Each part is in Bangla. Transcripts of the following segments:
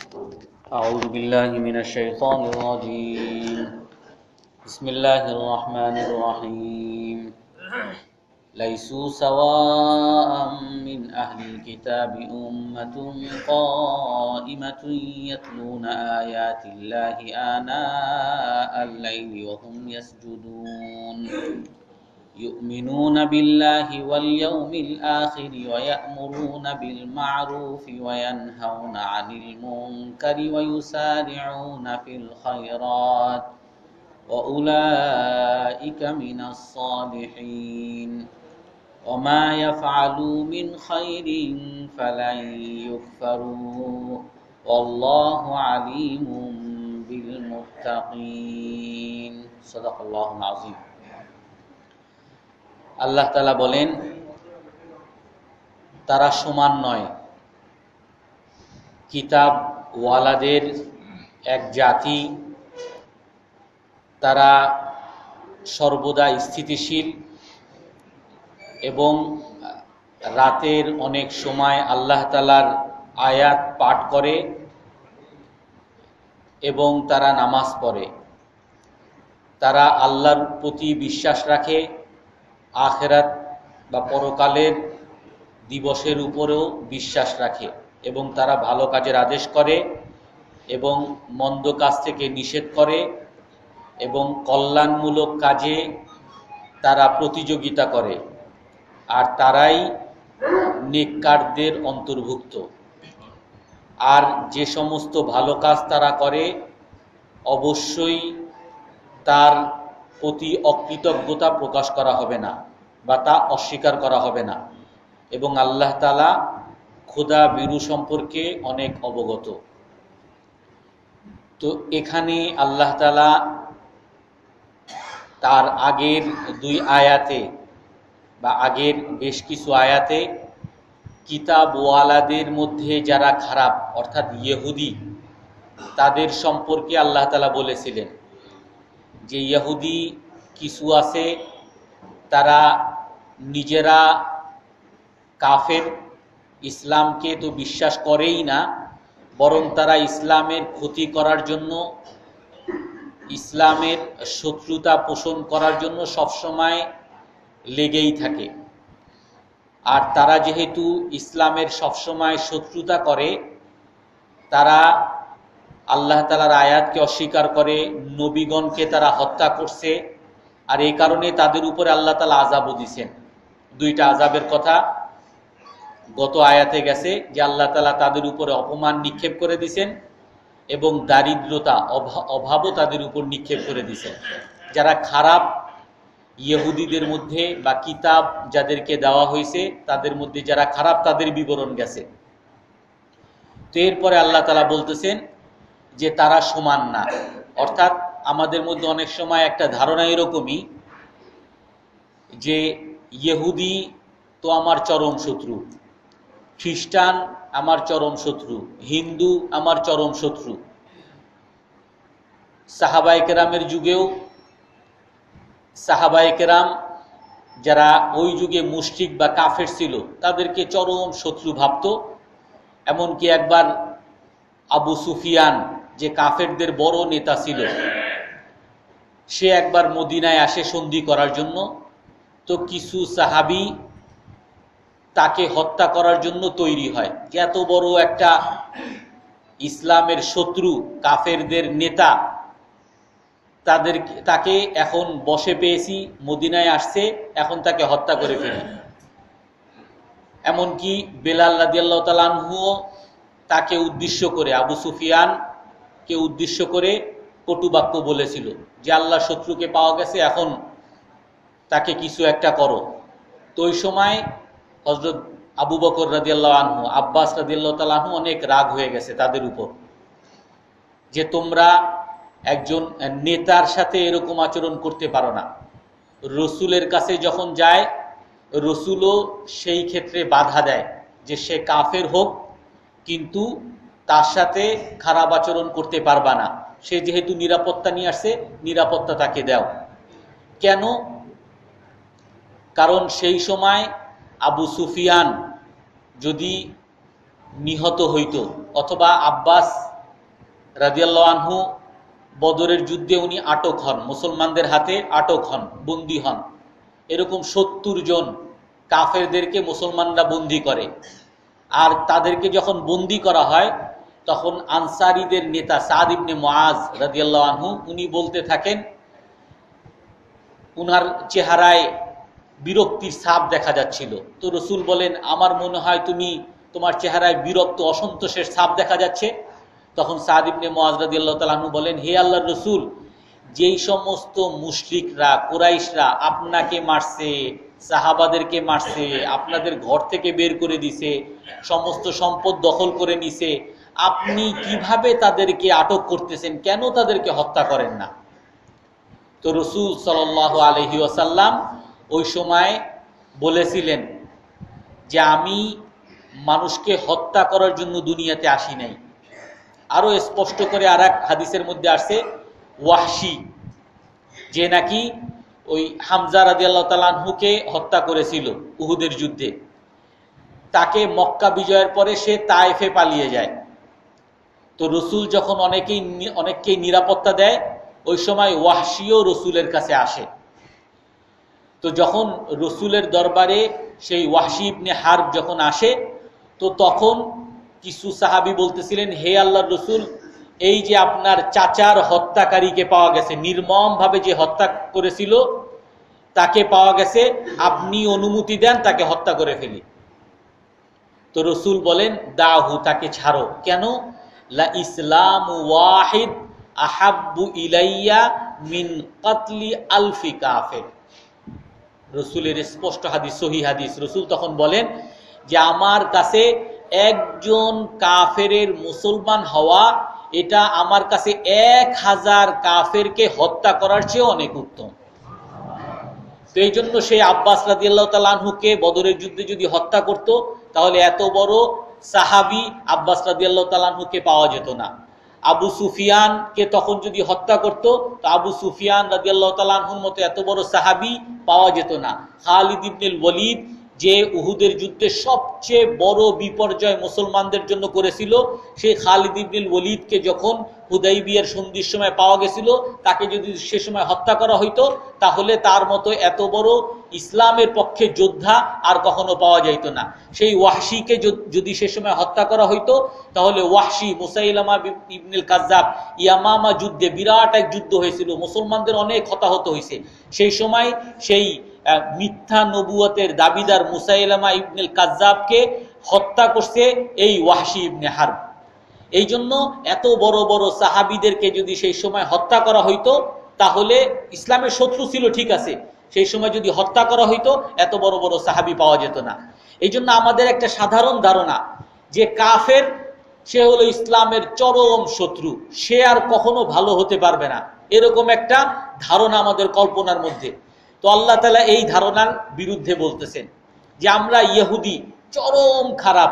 أعوذ بالله من الشيطان الرجيم. بسم الله الرحمن الرحيم. ليسوا سواء من أهل الكتاب أمة قائمة يتلون آيات الله آناء الليل وهم يسجدون يؤمنون بالله واليوم الآخر ويأمرون بالمعروف وينهون عن المنكر ويسارعون في الخيرات وأولئك من الصالحين وما يفعلوا من خير فلن يكفروا والله عليم بالمتقين. صدق الله العظيم. আল্লাহ তাআলা বলেন, তারা সমান নয়। কিতাব ওয়ালাদের এক জাতি, তারা সর্বদা স্থিতিশীল এবং রাতের অনেক সময় আল্লাহ তাআলার আয়াত পাঠ করে এবং তারা নামাজ পড়ে। তারা আল্লাহর প্রতি বিশ্বাস রাখে, আখিরাত বা পরকালের দিবসের উপরেও বিশ্বাস রাখে এবং তারা ভালো কাজের আদেশ করে এবং মন্দ কাজ থেকে নিষেধ করে এবং কল্যাণমূলক কাজে তারা প্রতিযোগিতা করে, আর তারাই নেককারদের অন্তর্ভুক্ত। আর যে সমস্ত ভালো কাজ তারা করে অবশ্যই তার প্রতি অকৃতজ্ঞতা প্রকাশ করা হবে না বা তা অস্বীকার করা হবে না, এবং আল্লাহ তাআলা খোদা বিরু সম্পর্কে অনেক অবগত। তো এখানে আল্লাহ তাআলা তার আগের দুই আয়াতে বা আগের বেশ কিছু আয়াতে কিতাব ওয়ালাদের মধ্যে যারা খারাপ অর্থাৎ ইহুদি, তাদের সম্পর্কে আল্লাহ তাআলা বলেছিলেন যে ইহুদি কিছু আছে, তারা নিজেরা কাফের, ইসলামকে তো বিশ্বাস করেই না, বরং তারা ইসলামের ক্ষতি করার জন্য, ইসলামের শত্রুতা পোষণ করার জন্য সবসময় লেগেই থাকে। আর তারা যেহেতু ইসলামের সবসময় শত্রুতা করে, তারা আল্লাহ তাআলার আয়াতকে অস্বীকার করে, নবীগণকে তারা হত্যা করছে, আর এই কারণে তাদের উপরে আল্লাহ তাআলা আযাবও দিয়েছেন। দুইটা আযাবের কথা গত আয়াতে গেছে যে আল্লাহ তাআলা তাদের উপরে অপমান নিক্ষেপ করে দিয়েছেন এবং দারিদ্রতা অভাবও তাদের উপর নিক্ষেপ করে দিয়েছেন। যারা খারাপ ইহুদিদের মধ্যে বা কিতাব যাদেরকে দেওয়া হয়েছে তাদের মধ্যে যারা খারাপ, তাদের বিবরণ গেছে। তো এরপরে আল্লাহ তাআলা বলতেছেন যে তারা সমান না। অর্থাৎ আমাদের মধ্যে অনেক সময় একটা ধারণা এরকমই যে ইহুদি তো আমার চরম শত্রু, খ্রিস্টান আমার চরম শত্রু, হিন্দু আমার চরম শত্রু। সাহাবায়ে কেরামের যুগেও সাহাবায়ে কেরাম যারা ওই যুগে মুশরিক বা কাফের ছিল তাদেরকে চরম শত্রু ভাবত। এমনকি একবার আবু সুফিয়ান, যে কাফেরদের বড় নেতা ছিল, সে একবার মদিনায় আসে সন্ধি করার জন্য। তো কিছু সাহাবী তাকে হত্যা করার জন্য তৈরি হয় যে এত বড় একটা ইসলামের শত্রু, কাফেরদের নেতা, তাকে এখন বসে পেয়েছি, মদিনায় আসছে, এখন তাকে হত্যা করে ফেলি। এমনকি বেলাল রাদিয়াল্লাহু তাআলা আনহুও তাকে উদ্দেশ্য করে, আবু সুফিয়ানকে উদ্দেশ্য করে কটুবাক্য বলেছিল যে আল্লাহ শত্রুকে পাওয়া গেছে, এখন তাকে কিছু একটা করো। তো ওই সময় হযরত আবু বকর রাদিয়াল্লাহু আনহু, আব্বাস রাদিয়াল্লাহু তাআলা আনহু অনেক রাগ হয়ে গেছে তাদের উপর যে তোমরা একজন নেতার সাথে এরকম আচরণ করতে পারো না। রসুলের কাছে যখন যায়, রসুলও সেই ক্ষেত্রে বাধা দেয় যে সে কাফের হোক, কিন্তু তার সাথে খারাপ আচরণ করতে পারবা না, সে যেহেতু নিরাপত্তা নিয়ে আসছে, নিরাপত্তা তাকে দাও। কেন? কারণ সেই সময় আবু সুফিয়ান যদি নিহত হইত অথবা আব্বাস রাদিয়াল্লাহু আনহু বদরের যুদ্ধে উনি আটক হন, মুসলমানদের হাতে আটক হন, বন্দী হন। এরকম ৭০ জন কাফেরদেরকে মুসলমানরা বন্দী করে। আর তাদেরকে যখন বন্দী করা হয় তখন আনসারীদের নেতা সাদ ইবনে মুআজ রাদিয়াল্লাহু আনহু উনি বলতে থাকেন, উনার চেহারায় বিরক্তির ছাপ দেখা যাচ্ছিল। তো রসুল বলেন, আমার মনে হয় তোমার চেহারায় বিরক্ত অসন্তোষের ছাপ দেখা যাচ্ছে। তখন সাদ ইবনে মুআজ রাদিয়াল্লাহু তাআলা আনহু বলেন, হে আল্লাহর রসুল, যেই সমস্ত মুশরিকরা কুরাইশরা আপনাকে মারছে, সাহাবাদেরকে মারছে, আপনাদের ঘর থেকে বের করে দিছে, সমস্ত সম্পদ দখল করে নিছে, আপনি কিভাবে তাদেরকে আটক করতেছেন, কেন তাদেরকে হত্যা করেন না? তো রসুল সাল্লাল্লাহু আলাইহি ওয়াসাল্লাম ওই সময় বলেছিলেন যে আমি মানুষকে হত্যা করার জন্য দুনিয়াতে আসি নাই। আরো স্পষ্ট করে আর এক হাদিসের মধ্যে আসছে, ওয়াহশি যে নাকি ওই হামজা রাদিয়াল্লাহু তাআলা আনহুকে হত্যা করেছিল উহুদের যুদ্ধে, তাকে মক্কা বিজয়ের পরে সে তায়েফে পালিয়ে যায়। তো রসুল যখন অনেককেই নিরাপত্তা দেয়, ওই সময় ওয়াহশিও রসুলের কাছে আসে। তো যখন রসুলের দরবারে সেই ওয়াহশি ইবনে হারব যখন আসে, তো তখন কিছু সাহাবী বলতেছিলেন, হে আল্লাহর রসুল, এই যে আপনার চাচার হত্যাকারীকে পাওয়া গেছে, নির্মমভাবে যে হত্যা করেছিল তাকে পাওয়া গেছে, আপনি অনুমতি দেন তাকে হত্যা করে ফেলি। তো রসুল বলেন, দাহু, তাকে ছাড়ো। কেন? লা ইসলাম ওয়াহিদ আহাব্বু ইলাইয়া মিন কাতলি আলফি কাফের। রসুলের স্পষ্ট হাদিস, সহি হাদিস। রসুল তখন বলেন যে আমার কাছে একজন কাফেরের মুসলমান হওয়া, এটা আমার কাছে 1000 কাফেরকে হত্যা করার চেয়ে অনেক উত্তম। তো এই জন্য সেই আব্বাস রাদিয়াল্লাহু তাআলা আনহুকে বদরের যুদ্ধে যদি হত্যা করত, তাহলে এত বড় সাহাবী আব্বাস রাদিয়াল্লাহু তাআলা আনহুকে পাওয়া যেত না। আবু সুফিয়ানকে তখন যদি হত্যা করত, তো আবু সুফিয়ান রাদিয়াল্লাহু তাআলা আনহুর মতো এত বড় সাহাবী পাওয়া যেত না। খালিদ ইবনুল ওয়ালিদ যে উহুদের যুদ্ধে সবচেয়ে বড় বিপর্যয় মুসলমানদের জন্য করেছিল, সেই খালিদ ইবনুল ওয়ালিদকে যখন হুদাইবিয়ার সন্ধির সময় পাওয়া গেছিল, তাকে যদি সে সময় হত্যা করা হইতো, তাহলে তার মতো এত বড় ইসলামের পক্ষে যোদ্ধা আর কখনো পাওয়া যাইত না। সেই ওয়াহশিকে যদি সে সময় হত্যা করা হইতো, তাহলে ওয়াহশি, মুসাইলামা ইবনুল কাজ্জাব, ইয়ামামা যুদ্ধে বিরাট এক যুদ্ধ হয়েছিল, মুসলমানদের অনেক হতাহত হয়েছে। সেই সময় সেই মিথ্যা নবুয়তের দাবিদার মুসাইলামা ইবনুল কাজ্জাবকে হত্যা করছে এই ওয়াহশি ইবনে হারব। এই জন্য এত বড় বড় সাহাবীদেরকে যদি সেই সময় হত্যা করা হইতো, তাহলে ইসলামের শত্রু ছিল ঠিক আছে, সেই সময় যদি হত্যা করা হইতো, এত বড় বড় সাহাবী পাওয়া যেত না। এই জন্য আমাদের একটা সাধারণ ধারণা যে কাফের সে হলো ইসলামের চরম শত্রু, সে আর কখনো ভালো হতে পারবে না, এরকম একটা ধারণা আমাদের কল্পনার মধ্যে। তো আল্লাহ তাআলা এই ধারণার বিরুদ্ধে বলতেছেন যে আমরা ইহুদি চরম খারাপ,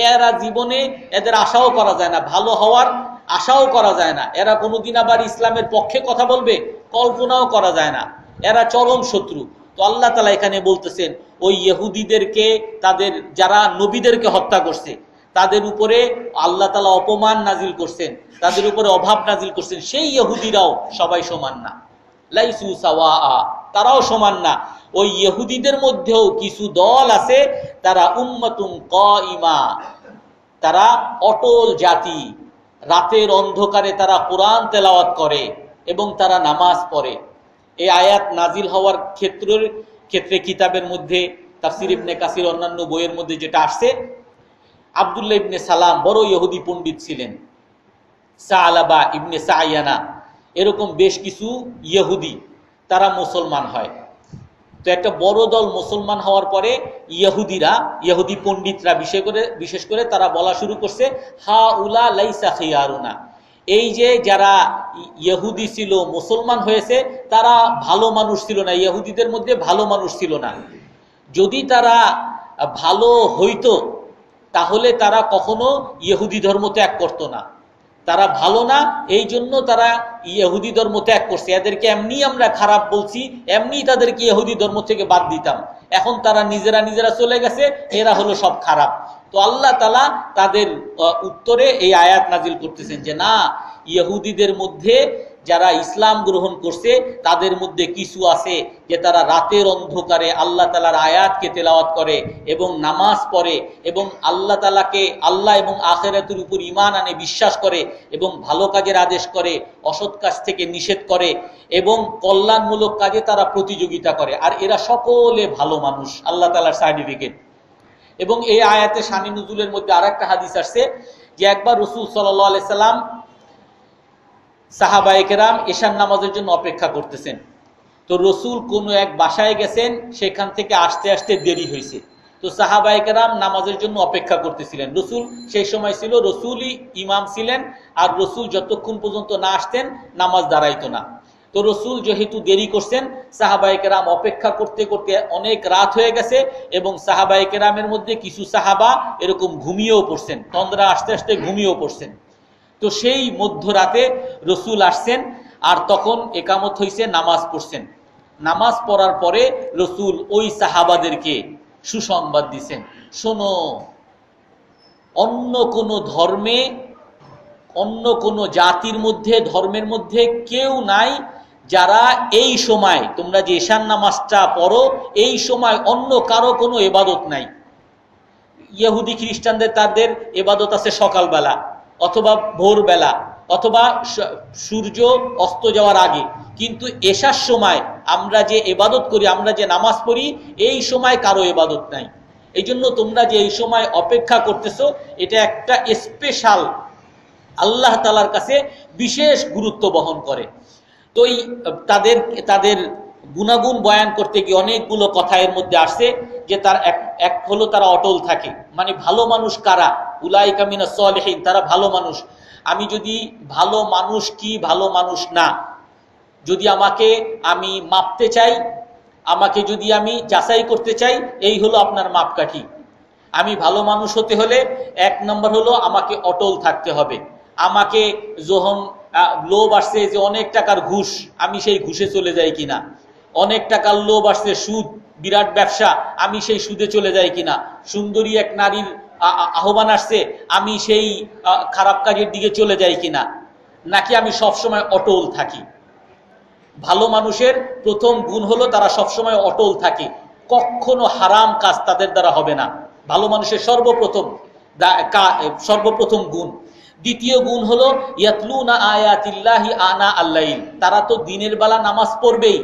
এরা জীবনে এদের আশাও করা যায় না, ভালো হওয়ার আশাও করা যায় না, এরা কোনোদিন আবার ইসলামের পক্ষে কথা বলবে কল্পনাও করা যায় না, এরা চরম শত্রু। তো আল্লাহ তাআলা এখানে বলতেছেন ওই ইহুদিদেরকে, তাদের যারা নবীদেরকে হত্যা করছে তাদের উপরে আল্লাহ তাআলা অপমান নাজিল করছেন, তাদের উপরে অভাব নাজিল করছেন, সেই ইহুদিরাও সবাই সমান না, লাইসু সাওয়া, তারাও সমান না। ওই ইহুদিদের মধ্যেও কিছু দল আছে, তারা উম্মাতুন কাইমা, তারা অটল জাতি, রাতের অন্ধকারে তারা কোরআন তেলাওয়াত করে এবং তারা নামাজ পড়ে। এই আয়াত নাজিল হওয়ার ক্ষেত্রে কিতাবের মধ্যে তাফসির ইবনে কাসির অন্যান্য বইয়ের মধ্যে যেটা আসছে, আব্দুল্লাহ ইবনে সালাম বড় ইহুদি পণ্ডিত ছিলেন, সালাবা ইবনে সাইয়ানা, এরকম বেশ কিছু ইহুদি তারা মুসলমান হয়। তো একটা বড় দল মুসলমান হওয়ার পরে ইহুদি পণ্ডিতরা বিশেষ করে তারা বলা শুরু করছে, হা উলা লাইসা খিয়ারুনা, এই যে যারা ইহুদি ছিল মুসলমান হয়েছে তারা ভালো মানুষ ছিল না, ইহুদিদের মধ্যে ভালো মানুষ ছিল না। যদি তারা ভালো হইতো তাহলে তারা কখনো ইহুদি ধর্ম ত্যাগ করতো না, তারা ভালো না, এই জন্য তারা ইহুদি ধর্ম ত্যাগ করছে, এদেরকে এমনি আমরা খারাপ বলছি, এমনি তাদেরকে ইহুদি ধর্ম থেকে বাদ দিতাম, এখন তারা নিজেরা চলে গেছে, এরা হলো সব খারাপ। তো আল্লাহ তাআলা তাদের উত্তরে এই আয়াত নাজিল করতেছেন যে না, ইহুদিদের মধ্যে যারা ইসলাম গ্রহণ করছে তাদের মধ্যে কিছু আছে যে তারা রাতের অন্ধকারে আল্লাহ তাআলার আয়াতকে তেলাওয়াত করে এবং নামাজ পড়ে এবং আল্লাহ তাআলাকে, আল্লাহ এবং আখিরাতের উপর ঈমান আনে, বিশ্বাস করে এবং ভালো কাজের আদেশ করে, অসৎ কাজ থেকে নিষেধ করে এবং কল্যাণমূলক কাজে তারা প্রতিযোগিতা করে, আর এরা সকলে ভালো মানুষ, আল্লাহ তাআলার সার্টিফিকেট। এবং এই আয়াতে শানি নুজুলের মধ্যে আরেকটা হাদিস আসছে যে একবার রাসূল সাল্লাল্লাহু আলাইহি সাল্লাম সাহাবায়ে কেরাম এশার নামাজের জন্য অপেক্ষা করতেছেন। তো রসুল কোনো এক বাসায় গেছেন, সেখান থেকে আসতে আসতে দেরি হয়েছে। তো সাহাবায়ে কেরাম নামাজের জন্য অপেক্ষা করতেছিলেন। রসুল সেই সময় ছিল, রসুলই ইমাম ছিলেন, আর রসুল যতক্ষণ পর্যন্ত না আসতেন নামাজ দাঁড়াইতো না। তো রসুল যেহেতু দেরি করছেন, সাহাবায়ে কেরাম অপেক্ষা করতে করতে অনেক রাত হয়ে গেছে এবং সাহাবায়ে কেরামের মধ্যে কিছু সাহাবা এরকম ঘুমিয়েও পড়ছেন, তন্দ্রা আসতে আসতে ঘুমিয়েও পড়ছেন। তো সেই মধ্যরাতে রসুল আসছেন, আর তখন একামত হইছে, নামাজ পড়ছেন। নামাজ পড়ার পরে রসুল ওই সাহাবাদেরকে সুসংবাদ দিছেন, শোনো, অন্য কোনো ধর্মে, অন্য কোনো জাতির মধ্যে, ধর্মের মধ্যে কেউ নাই যারা এই সময়, তোমরা যে ঈশার নামাজটা পড়ো, এই সময় অন্য কারো কোনো ইবাদত নাই। ইহুদি খ্রিস্টানদের তাদের ইবাদত আছে সকালবেলা অথবা ভোরবেলা অথবা সূর্য অস্ত যাওয়ার আগে, কিন্তু এশার সময় আমরা যে ইবাদত করি, আমরা যে নামাজ পড়ি, এই সময় কারো ইবাদত নাই। এই জন্য তোমরা যে এই সময় অপেক্ষা করতেছো, এটা একটা স্পেশাল, আল্লাহ তাআলার কাছে বিশেষ গুরুত্ব বহন করে। তো এই তাদের গুণাগুণ বয়ান করতে গিয়ে অনেকগুলো কথা এর মধ্যে আসছে যে তার এক হলো তারা অটল থাকে, মানে ভালো মানুষ কারা, উলাইকা মিনাস সালিহিন, তারা ভালো মানুষ। আমি যদি ভালো মানুষ কি ভালো মানুষ না, যদি আমি মাপতে চাই, আমাকে যদি আমি যাচাই করতে চাই, এই হলো আপনার মাপকাঠি। আমি ভালো মানুষ হতে হলে এক নম্বর হলো আমাকে অটল থাকতে হবে। আমাকে যখন লোভ আসছে যে অনেক টাকার ঘুষ, আমি সেই ঘুষে চলে যাই কিনা, অনেক টাকার লোভ আসছে সুদ, বিরাট ব্যবসা, আমি সেই সুদে চলে যাই কিনা, সুন্দরী এক নারীর আহ্বান আসছে, আমি সেই খারাপ কাজের দিকে চলে যাই কিনা, নাকি আমি সবসময় অটল থাকি। ভালো মানুষের প্রথম গুণ হলো তারা সবসময় অটল থাকে, কখনো হারাম কাজ তাদের দ্বারা হবে না, ভালো মানুষের সর্বপ্রথম গুণ। দ্বিতীয় গুণ হলো ইয়াতলুনা আয়াতিল্লাহি আনা আল্লাইল, তারা তো দিনের বেলা নামাজ পড়বেই,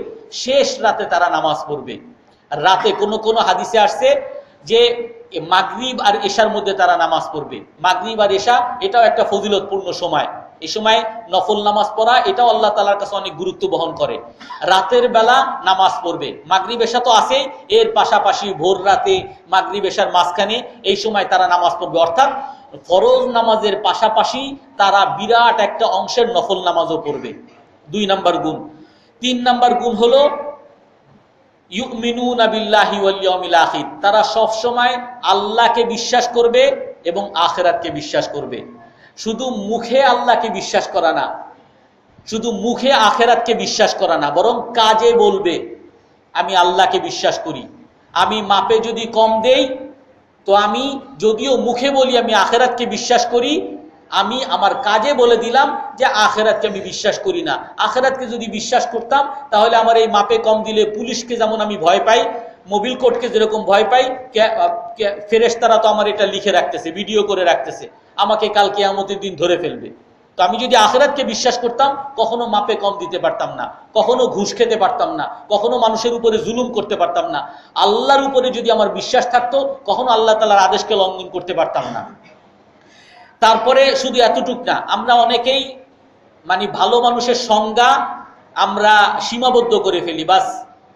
শেষ রাতে তারা নামাজ পড়বে। রাতে কোনো হাদিসে আসছে যে মাগরিব আর এশার মধ্যে তারা নামাজ পড়বে। মাগরিব আর এশা এটাও একটা ফজিলতপূর্ণ সময়, এই সময় নফল নামাজ পড়া এটাও আল্লাহ তাআলার কাছে অনেক গুরুত্ব বহন করে। রাতের বেলা নামাজ পড়বে, মাগরিব এশা তো আছে, এর পাশাপাশি ভোর রাতে মাগরিব এশার মাঝখানে এই সময় তারা নামাজ পড়বে, অর্থাৎ ফরজ নামাজের পাশাপাশি তারা বিরাট একটা অংশের নফল নামাজও পড়বে। 2 নম্বর গুণ। 3 নম্বর গুণ হলো ইউমিনুনা বিল্লাহি ওয়াল ইয়াউমিল আখির, তারা সব সময় আল্লাহকে বিশ্বাস করবে এবং আখিরাতকে বিশ্বাস করবে। শুধু মুখে আল্লাহকে বিশ্বাস করা না, শুধু মুখে আখিরাতকে বিশ্বাস করা না, বরং কাজে বলবে আমি আল্লাহকে বিশ্বাস করি। আমি মাপে যদি কম দেই, তো আমি যদিও মুখে বলি আমি আখিরাতকে বিশ্বাস করি, আমি আমার কাজে বলে দিলাম যে আখিরাতকে আমি বিশ্বাস করি না। আখিরাতকে যদি বিশ্বাস করতাম তাহলে আমার এই মাপে কম দিলে পুলিশকে যেমন আমি ভয় পাই, মোবিল কোর্টকে যেরকম ভয় পাই, ফেরেশতারা তো আমার এটা লিখে রাখতেছে, ভিডিও করে রাখতেছে, আমাকে কাল কিয়ামতের দিন ধরে ফেলবে। তো আমি যদি আখিরাতকে বিশ্বাস করতাম, কখনো মাপে কম দিতে পারতাম না, কখনো ঘুষ খেতে পারতাম না, কখনো মানুষের উপরে জুলুম করতে পারতাম না। আল্লাহর উপরে যদি আমার বিশ্বাস থাকতো, কখনো আল্লাহ তাআলার আদেশকে লঙ্ঘন করতে পারতাম না। তারপরে শুধু এতটুক না, আমরা অনেকেই মানে ভালো মানুষের সংজ্ঞা আমরা সীমাবদ্ধ করে ফেলি। বাস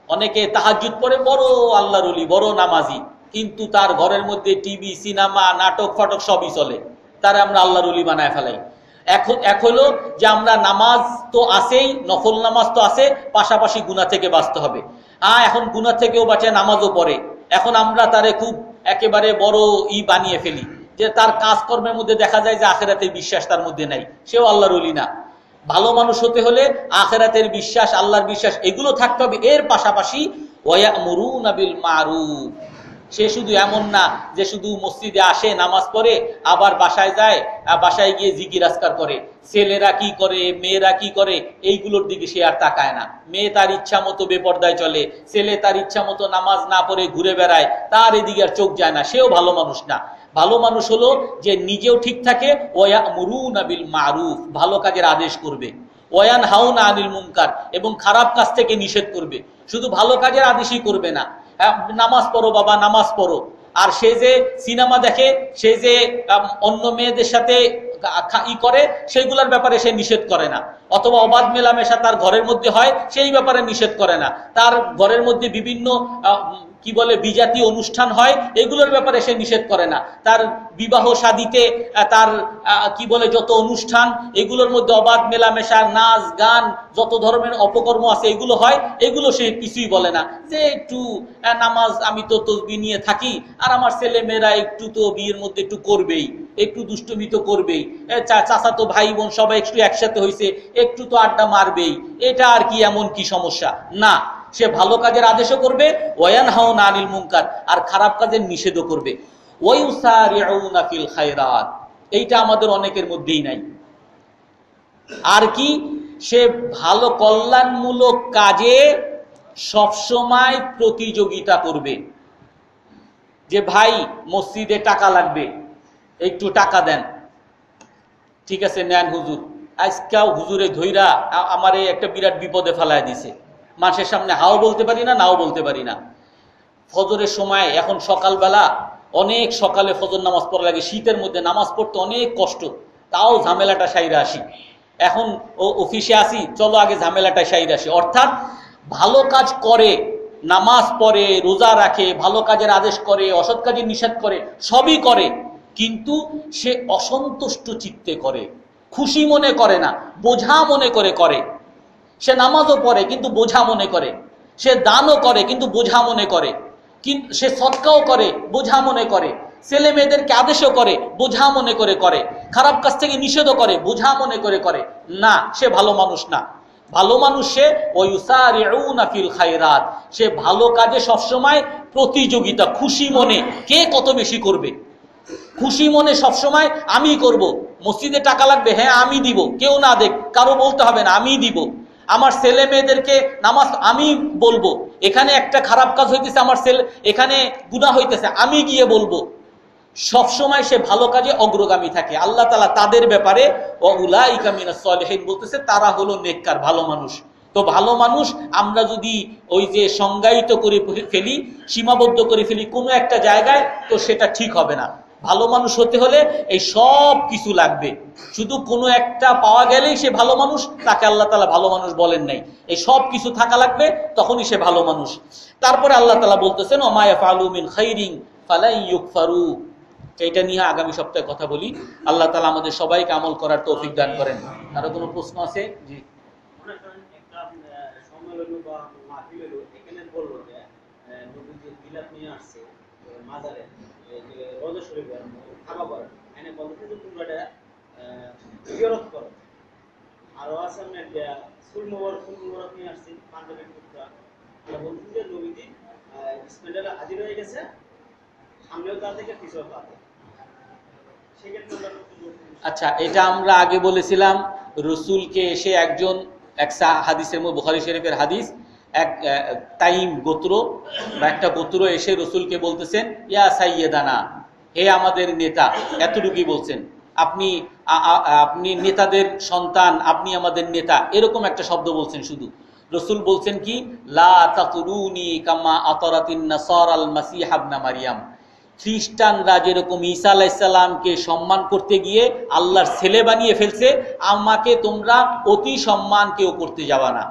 অনেকে তাহাজ্জুদ পড়ে, বড় আল্লাহর ওলি, বড় নামাজি, কিন্তু তার ঘরের মধ্যে টিভি, সিনেমা, নাটক ফাটক সবই চলে, তারা আমরা আল্লাহর ওলি বানায় ফেলাই। এক হলো যে আমরা নামাজ তো আছেই, নফল নামাজ তো আছে, পাশাপাশি গুনাহ থেকে বাঁচতে হবে। এখন গুনাহ থেকেও বাঁচে, নামাজও পড়ে, এখন আমরা তারে খুব একেবারে বড় বানিয়ে ফেলি, যে তার কাজকর্মের মধ্যে দেখা যায় যে আখিরাতের বিশ্বাস তার মধ্যে নাই, সেও আল্লাহর ওলি না। ভালো মানুষ হতে হলে আখিরাতের বিশ্বাস, আল্লাহর বিশ্বাস এগুলো থাকতে হবে। এর পাশাপাশি ওয়ায়ামুরুনা বিল মারুফ, সে শুধু এমন না যে শুধু মসজিদে আসে, নামাজ পড়ে, আবার বাসায় যায়, বাসায় গিয়ে জিকির আজকার করে। ছেলেরা কি করে, মেয়েরা কি করে, এইগুলোর দিকে সে আর তাকায় না। মেয়ে তার ইচ্ছা মতো বেপর্দায় চলে, ছেলে তার ইচ্ছা মতো নামাজ না পড়ে ঘুরে বেড়ায়, তার এদিকে আর চোখ যায় না, সেও ভালো মানুষ না। ভালো মানুষ হলো যে নিজেও ঠিক থাকে, ওয়ায়ামুরুনা বিল মারুফ, ভালো কাজের আদেশ করবে, ওয়ায়ানহাউনা আনিল মুনকার, এবং খারাপ কাজ থেকে নিষেধ করবে। শুধু ভালো কাজের আদেশই করবে না, নামাজ পড়ো বাবা, নামাজ পড়ো। আর সে যে সিনেমা দেখে, সে যে অন্য মেয়েদের সাথে ই করে, সেইগুলোর ব্যাপারে সে নিষেধ করে না। অথবা অবাধ মেলামেশা তার ঘরের মধ্যে হয়, সেই ব্যাপারে নিষেধ করে না। তার ঘরের মধ্যে বিভিন্ন কি বলে বিজাতি অনুষ্ঠান হয়, এগুলোর ব্যাপারে সে নিষেধ করে না। তার বিবাহ শাদীতে তার কি বলে যত অনুষ্ঠান, এগুলোর মধ্যে অবাধ মেলামেশা, নাচ গান, যত ধরনের অপকর্ম আছে এগুলো হয়, এগুলো সে কিছুই বলে না। যে একটু নামাজ, আমি তো তসবিহ নিয়ে থাকি, আর আমার ছেলে মেয়েরা একটু তো বিয়ের মধ্যে একটু করবেই, একটু দুষ্টুমি তো করবেই, চাচা তো ভাই বোন সবাই একটু একসাথে হয়েছে, একটু তো আড্ডা মারবেই, এটা আর কি এমন কি সমস্যা না। সে ভালো কাজের আদেশও করবে, ওয়ায়ানহাউনা আনিল মুনকার, আর খারাপ কাজের নিষেধও করবে। ওয়ায়ুসারিউনা ফিল খায়রাত, এইটা আমাদের অনেকের মধ্যেই নাই। আর কি, সে ভালো কল্যাণমূলক কাজে সবসময় প্রতিযোগিতা করবে। যে ভাই মসজিদে টাকা লাগবে, একটু টাকা দেন, ঠিক আছে নেন হুজুর। আজকাও হুজুরে ধইরা আমারে একটা বিরাট বিপদে ফেলায় দিছে, মানুষের সামনে হাও বলতে পারি না, নাও বলতে পারি না। ফজরের সময়, এখন সকালবেলা, অনেক সকালে ফজর নামাজ পড়া লাগে, শীতের মধ্যে নামাজ পড়তে অনেক কষ্ট, তাও ঝামেলাটা সাইরা আসি। এখন অফিসে আসি, চলো আগে ঝামেলাটা সাইরা আসি। অর্থাৎ ভালো কাজ করে, নামাজ পড়ে, রোজা রাখে, ভালো কাজের আদেশ করে, অসৎ কাজের নিষেধ করে, সবই করে, কিন্তু সে অসন্তুষ্ট চিত্তে করে, খুশি মনে করে না, বোঝা মনে করে করে। সে নামাজও পড়ে কিন্তু বোঝা মনে করে, সে দানও করে কিন্তু বোঝা মনে করে, কিন্তু সে সদকাও করে বোঝা মনে করে, ছেলে মেয়েদেরকে আদেশও করে বোঝা মনে করে করে, খারাপ কাজ থেকে নিষেধও করে বোঝা মনে করে করে। না, সে ভালো মানুষ না। ভালো মানুষ সে ওয়ায়ুসারিউনা ফিল খায়রাত, সে ভালো কাজে সবসময় প্রতিযোগিতা, খুশি মনে কে কত বেশি করবে, খুশি মনে সবসময় আমি করব। মসজিদে টাকা লাগবে, হ্যাঁ আমি দিব, কেউ না দেখ, কারো বলতে হবে না, আমি দিব। আমার ছেলে মেয়েদেরকে নামাজ আমি বলবো, এখানে একটা খারাপ কাজ হইতেছে, আমার ছেলে এখানে গুনাহ হইতেছে, আমি গিয়ে বলবো। সবসময় সে ভালো কাজে অগ্রগামী থাকে। আল্লাহ তাআলা তাদের ব্যাপারে ওয়াউলাইকা মিনাস সলিহিন বলতেছে, তারা হলো নেককার, ভালো মানুষ। তো ভালো মানুষ আমরা যদি ওই যে সংজ্ঞায়িত করে ফেলি, সীমাবদ্ধ করে ফেলি কোনো একটা জায়গায়, তো সেটা ঠিক হবে না। ভালো মানুষ হতে হলে এই সব কিছু লাগবে। শুধু কোনো একটা পাওয়া গেলেই সে ভালো মানুষ, তাকে আল্লাহ তাআলা ভালো মানুষ বলেন নাই। এই সব কিছু থাকা লাগবে, তখনই সে ভালো মানুষ। তারপরে আল্লাহ তাআলা বলতেছেন ওমা ইয়াফআলু মিন খাইরিন ফালাই ইউকফারু। এটা নিয়ে আগামী সপ্তাহে কথা বলি। আল্লাহ তাআলা আমাদের সবাইকে আমল করার তৌফিক দান করেন। আরো কোনো প্রশ্ন আছে? জি। সম্মেলন বা মাহফিল হলো, এখানে বললো যে নবীজি বিলাত নিয়ে আসছে মাজারে, রোজা শরীফে খাওয়া পড়ে, এনে বলতে যে তোমরা এটা জিয়ারত করো। আরো আছে যে সুল মুবারক নিয়ে আসছে পাঞ্জাবের টুকরা, বলতে যে নবীজি ইসমাইলে হাজির হয়ে গেছে, সামনেও তা থেকে পিছনেও তা থেকে। আচ্ছা, এটা আমরা আগে বলেছিলাম, রসুলকে এসে একজন, এক হাদিসের মধ্যে, বুখারী শরীফের হাদিস, এক তাইম গোত্র বা একটা গোত্র এসে রসুলকে বলতেছেন ইয়া সাইয়্যিদানা, হে আমাদের নেতা, এতটুকুই বলছেন। আপনি আপনি নেতাদের সন্তান, আপনি আমাদের নেতা, এরকম একটা শব্দ বলছেন শুধু। রসুল বলছেন কি, লা তাতুরুনি কামা আতারাতিন নাসারাল মাসিহ ইবনে মারইয়াম, খ্রিস্টানরা যেরকম ঈসা আলাইহিস সালামকে সম্মান করতে গিয়ে আল্লাহর ছেলে বানিয়ে ফেলছে, আমাকে তোমরা অতি সম্মান কেউ করতে যাবা না।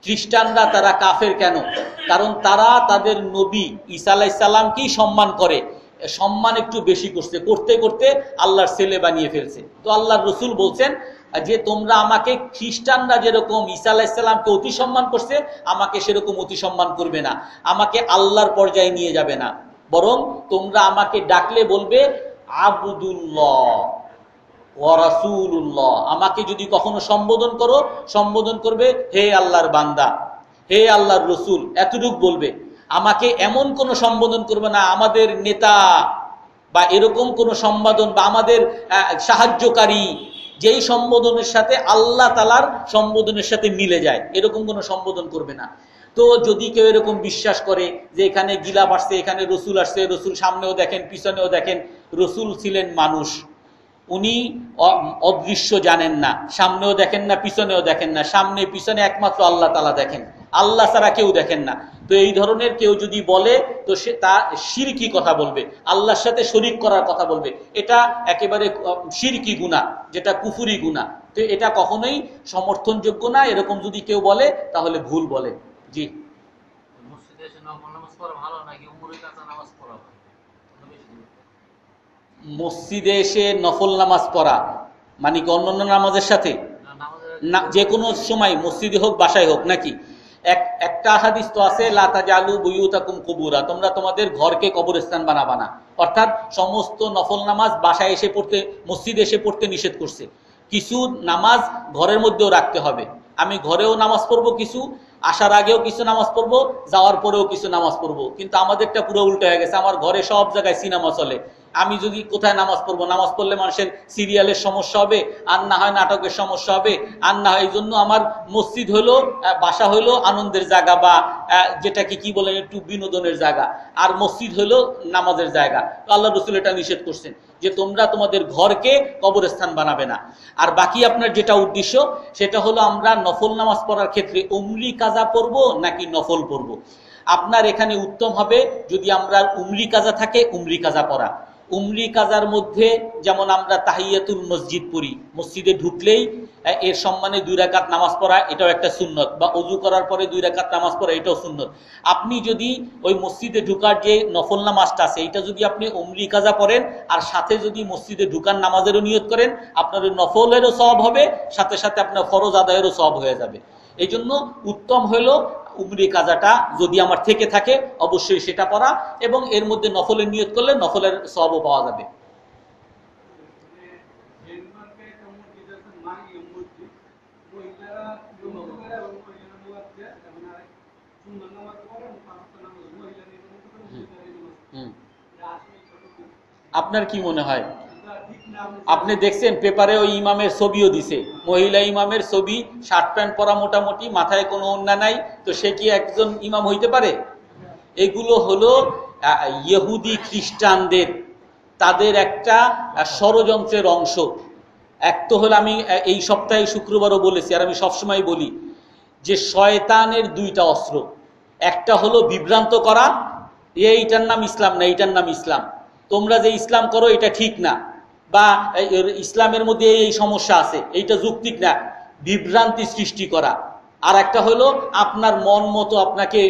খ্রিস্টানরা তারা কাফের কেন? কারণ তারা তাদের নবী ঈসা আলাইহিস সালামকেই সম্মান করে, সম্মান একটু বেশি করছে, করতে করতে আল্লাহর ছেলে বানিয়ে ফেলছে। তো আল্লাহর রসুল বলছেন যে তোমরা আমাকে, খ্রিস্টানরা যেরকম ঈসা আলাইহিস সালামকে অতি সম্মান করছে, আমাকে সেরকম অতি সম্মান করবে না, আমাকে আল্লাহর পর্যায়ে নিয়ে যাবে না, বরং তোমরা আমাকে ডাকলে বলবে আবদুল্লাহ ওয়া রাসূলুল্লাহ। আমাকে যদি কখনো সম্বোধন করো, সম্বোধন করবে হে আল্লাহর বান্দা, হে আল্লাহর রসুল, এতটুকু বলবে। আমাকে এমন কোনো সম্বোধন করবে না আমাদের নেতা বা এরকম কোনো সম্বোধন বা আমাদের সাহায্যকারী, যেই সম্বোধনের সাথে আল্লাহ তাআলার সম্বোধনের সাথে মিলে যায় এরকম কোনো সম্বোধন করবে না। তো যদি কেউ এরকম বিশ্বাস করে যে এখানে গিলাফ আসছে, এখানে রসুল আসছে, রসুল সামনেও দেখেন পিছনেও দেখেন, রসুল ছিলেন মানুষ, উনি অদৃশ্য জানেন না, সামনেও দেখেন না পিছনেও দেখেন না, সামনে পিছনে একমাত্র আল্লাহ তাআলা দেখেন, আল্লাহ ছাড়া কেউ দেখেন না। তো এই ধরনের কেউ যদি বলে তো সে তা শিরকি কথা বলবে, আল্লাহর সাথে শরীক করার কথা বলবে, এটা একেবারে শিরকি গুনাহ, যেটা কুফরি গুনাহ। তো এটা কখনোই সমর্থনযোগ্য না। এরকম যদি কেউ বলে তাহলে ভুল বলে। জি, মসজিদে এসে নফল নামাজ পড়া মানে কি অন্যান্য নামাজের সাথে না, যে কোনো সময় মসজিদে হোক বাসায় হোক নাকি? একটা হাদিস তো আছে, লা তাজালু বুয়ুতাকুম কুবুরা, তোমরা তোমাদের ঘরকে কবরস্থান বানাবা না। অর্থাৎ সমস্ত নফল নামাজ বাসায় এসে পড়তে, মসজিদে এসে পড়তে নিষেধ করছে। কিছু নামাজ ঘরের মধ্যেও রাখতে হবে। আমি ঘরেও নামাজ পড়বো কিছু, আসার আগেও কিছু নামাজ পড়বো, যাওয়ার পরেও কিছু নামাজ পড়বো। কিন্তু আমাদেরটা পুরো উল্টো হয়ে গেছে, আমার ঘরে সব জায়গায় সিনেমা চলে। আমি যদি কোথায় নামাজ পড়বো, নামাজ পড়লে মানুষের সিরিয়ালের সমস্যা হবে, আর না হয় নাটকের সমস্যা হবে, আর না হয় এই জন্য আমার মসজিদ হলো, বাসা হলো আনন্দের জায়গা বা যেটাকে কি বলেন একটু বিনোদনের জায়গা, আর মসজিদ হলো নামাজের জায়গা। তো আল্লাহ রসুল এটা নিষেধ করছেন যে তোমরা তোমাদের ঘরকে কবরস্থান বানাবে না। আর বাকি আপনার যেটা উদ্দেশ্য সেটা হলো আমরা নফল নামাজ পড়ার ক্ষেত্রে উমরি কাজা পড়বো নাকি নফল পড়বো। আপনার এখানে উত্তম হবে যদি আমরা উমরি কাজা থাকে উমরি কাজা পড়া। উমরি কাজার মধ্যে যেমন আমরা তাহিয়াতুল মসজিদ পড়ি, মসজিদে ঢুকলেই এর সম্মানে 2 রাকাত নামাজ পড়া, এটাও একটা সুন্নত, বা ওযু করার পরে 2 রাকাত নামাজ পড়া, এটাও সুন্নত। আপনি যদি ওই মসজিদে ঢুকার যে নফল নামাজটা আছে এটা যদি আপনি উমরি কাজা পড়েন আর সাথে যদি মসজিদে ঢুকার নামাজেরও নিয়ত করেন, আপনার ওই নফলেরও সওয়াব হবে, সাথে সাথে আপনার ফরজ আদায়েরও সওয়াব হয়ে যাবে। এই জন্য উত্তম হলো উমরি কাজাটা যদি আমার থেকে থাকে অবশ্যই সেটা পড়া, এবং এর মধ্যে নফলের নিয়ত করলে নফলের সওয়াবও পাওয়া যাবে। আপনার কি মনে হয়? আপনি দেখছেন পেপারে ওই ইমামের ছবিও দিছে, মহিলা ইমামের ছবি, শার্ট প্যান্ট পরা, মোটামুটি মাথায় কোনো ওড়না নাই, তো সে কি একজন ইমাম হইতে পারে? এগুলো হলো ইহুদি খ্রিস্টানদের তাদের একটা ষড়যন্ত্রের অংশ। এক তো হলো, আমি এই সপ্তাহে শুক্রবারও বলেছি আর আমি সবসময় বলি যে শয়তানের 2টা অস্ত্র। একটা হলো বিভ্রান্ত করা, এইটার নাম ইসলাম না, এইটার নাম ইসলাম, তোমরা যে ইসলাম করো এটা ঠিক না, বা ইসলামের মধ্যে এই সমস্যা আছে, এইটা যৌক্তিক না, বিভ্রান্তি সৃষ্টি করা। আর একটা হলো আপনার মন মতো আপনাকে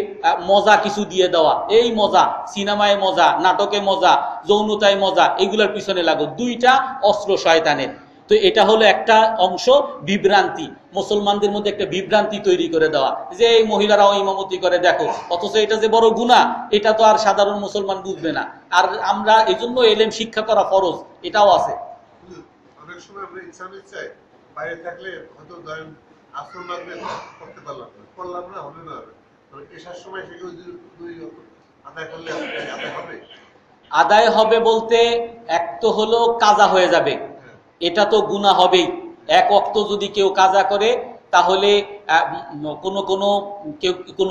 মজা কিছু দিয়ে দেওয়া, এই মজা, সিনেমায় মজা, নাটকে মজা, যৌনতায় মজা, এগুলোর পিছনে লাগো। 2টা অস্ত্র শয়তানের। তো এটা হলো একটা অংশ, বিভ্রান্তি, মুসলমানদের মধ্যে একটা বিভ্রান্তি তৈরি করে দেওয়া যে এই মহিলারাও ইমামতি করে দেখো, অথচ এটা যে বড় গুনাহ এটা তো আর সাধারণ মুসলমান বুঝবে না। আর আমরা এই জন্য এলেম শিক্ষা করা ফরজ, এটাও আছে। অনেক সময় আমরা ইচ্ছা চাই বাইরে থাকলে হয়তো ধরেন আসর লাগবে করতে পারলাম না, করলাম না, হবে না, এসার সময় সেগুলো আদায় করলে আদায় হবে। আদায় হবে বলতে এক তো হলো কাজা হয়ে যাবে, এটা তো গুনাহ হবেই। এক ওয়াক্ত যদি কেউ কাজা করে তাহলে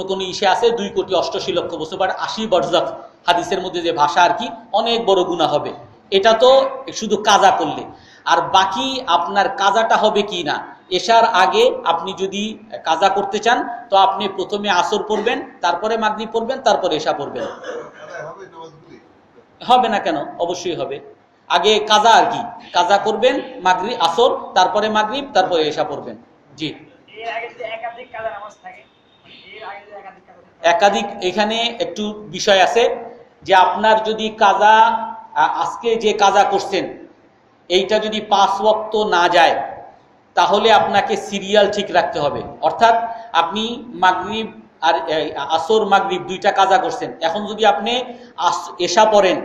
কোন ইসে আছে 2,88,00,000 বছর বা 80 বরজাখ, হাদিসের মধ্যে যে ভাষা আর কি, অনেক বড় গুনাহ হবে। এটা তো শুধু কাজা করলে। আর বাকি আপনার কাজাটা হবে কি না, এশার আগে আপনি যদি কাজা করতে চান তো আপনি প্রথমে আসর পড়বেন, তারপরে মাগরিব পড়বেন, তারপরে এশা পড়বেন। হবে না কেন? অবশ্যই হবে। আগে কাজা আর কি, কাজা করবেন, মাগরিব আসর, তারপরে মাগরিব, তারপরে এশা পড়বেন। জি, একাধিক এখানে একটু বিষয় আছে যে আপনার যদি কাজা, আজকে যে কাজা করছেন এইটা যদি 5 ওয়াক্ত না যায় তাহলে আপনাকে সিরিয়াল ঠিক রাখতে হবে। অর্থাৎ আপনি মাগরিব আর আসর মাগরিব 2টা কাজা করছেন, এখন যদি আপনি এশা পড়েন,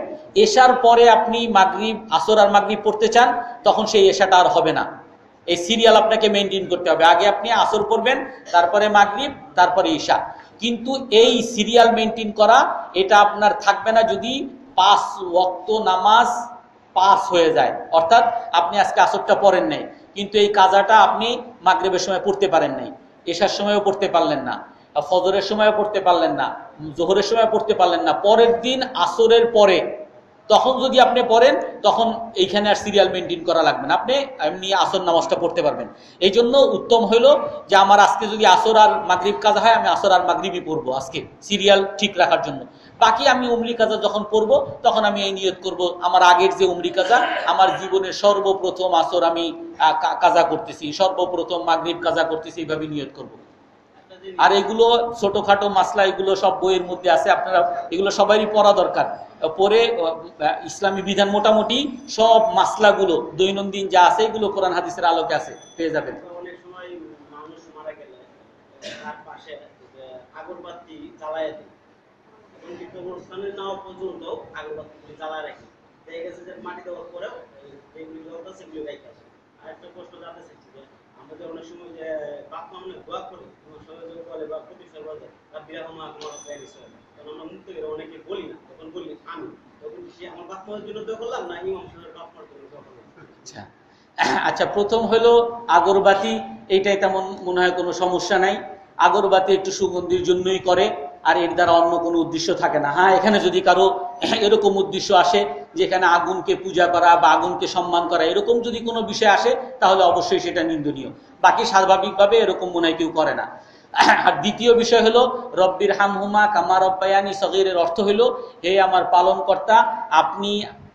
এশার পরে আপনি মাগরিব, আসর আর মাগরিব পড়তে চান, তখন সেই এশাটা আর হবে না। এই সিরিয়াল আপনাকে মেনটেন করতে হবে। আগে আপনি আসর পড়বেন, তারপরে মাগরিব, তারপরে ঈশা। কিন্তু এই সিরিয়াল মেনটেন করা এটা আপনার থাকবে না যদি 5 ওয়াক্ত নামাজ পাস হয়ে যায়। অর্থাৎ আপনি আজকে আসরটা পড়েন নাই, কিন্তু এই কাজাটা আপনি মাগরিবের সময় পড়তে পারেন নাই, এশার সময়ও পড়তে পারলেন না, ফজরের সময়ও পড়তে পারলেন না, জোহরের সময় পড়তে পারলেন না, পরের দিন আসরের পরে তখন যদি আপনি পড়েন তখন এইখানে আর সিরিয়াল মেনটেন করা লাগবে না, আপনি এমনি আসর নামাজটা পড়তে পারবেন। এই জন্য উত্তম হলো যে আমার আজকে যদি আসর আর মাগরিব কাজা হয়, আমি আসর আর মাগরিবই পড়বো আজকে সিরিয়াল ঠিক রাখার জন্য। বাকি আমি উমরি কাজা যখন পড়বো তখন আমি এই নিয়ত করব, আমার আগের যে উমরি কাজা, আমার জীবনের সর্বপ্রথম আসর আমি কাজা করতেছি, সর্বপ্রথম মাগরিব কাজা করতেছি, এইভাবে নিয়ত করব। আর এগুলো ছোটখাটো মাসলা, এগুলো সব বইয়ের মধ্যে আছে, আপনারা এগুলো সবারই পড়া দরকার। পরে ইসলামী বিধান মোটামুটি সব মাসলাগুলো দৈনন্দিন যা আছে এগুলো কোরআন হাদিসের আলোকে আছে, পেয়ে যাবেন। অনেক সময় মানুষ মারা গেলে তার পাশে আগরবাতি জ্বালায় দেয়, এবং কি কবরস্থানে নেওয়া পর্যন্ত আগরবাতি জ্বালায় রাখে। দেখা গেছে যে মাটি দেওয়ার পরেও যেগুলি জ্বলতে সেগুলি গাইতে আসে। আর একটা প্রশ্ন জানতে চাইছি যে আমাদের অনেক সময় যে বাপ মা অনেক দোয়া করে, তোমার সহযোগ বলে বা প্রতিষ্ঠা বলে তার বিরাহ মা তোমার প্যারিস হয়, কারণ আমরা মুক্ত করে অনেকে বলি না, তখন বলি আমি, তখন সে আমার বাপ মার জন্য দোয়া করলাম না ইমাম সাহেবের বাপ মার জন্য দোয়া করলাম। আচ্ছা আচ্ছা, প্রথম হলো আগরবাতি, এইটাই তেমন মনে হয় কোনো সমস্যা নাই। আগরবাতি একটু সুগন্ধির জন্যই করে, আর এর দ্বারা অন্য কোনো উদ্দেশ্য থাকে না। হ্যাঁ, এখানে যদি কারো এরকম উদ্দেশ্য আসে যেখানে আগুনকে পূজা করা বা আগুনকে সম্মান করা, এরকম যদি কোনো বিষয় আসে তাহলে অবশ্যই সেটা নিন্দনীয়। বাকি স্বাভাবিকভাবে এরকম মনে হয় কেউ করে না। আর দ্বিতীয় বিষয় হলো রব্বির হামহুমা কামা রব্বায়ানি সগীরের অর্থ হলো, হে আমার পালনকর্তা, আপনি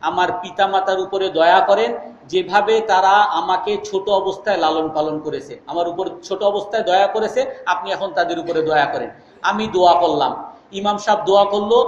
আমার পিতামাতার উপরে দয়া করেন যেভাবে তারা আমাকে ছোট অবস্থায় লালন পালন করেছে, আমার উপর ছোট অবস্থায় দয়া করেছে, আপনি এখন তাদের উপরে দয়া করেন। আমি দোয়া করলাম, ইমাম সাহেব দোয়া করলো,